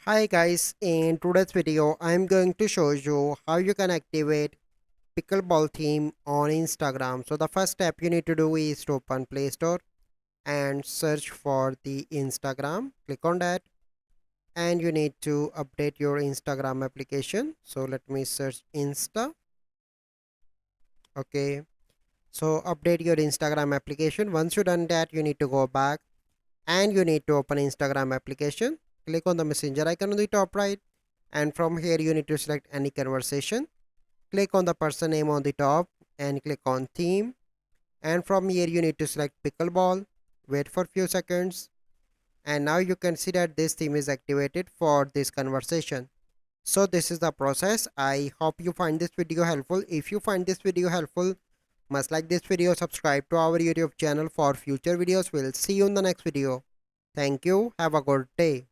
Hi guys, in today's video I'm going to show you how you can activate pickleball theme on Instagram. So the first step you need to do is to open Play Store and search for the Instagram. Click on that and you need to update your Instagram application. So let me search Insta. Okay. So update your Instagram application. Once you done that, you need to go back and you need to open Instagram application. Click on the messenger icon on the top right, and from here you need to select any conversation. Click on the person name on the top and click on theme, and from here you need to select pickleball. Wait for few seconds, and now you can see that this theme is activated for this conversation. So this is the process. I hope you find this video helpful. If you find this video helpful, must like this video, subscribe to our YouTube channel for future videos. We'll see you in the next video. Thank you. Have a good day.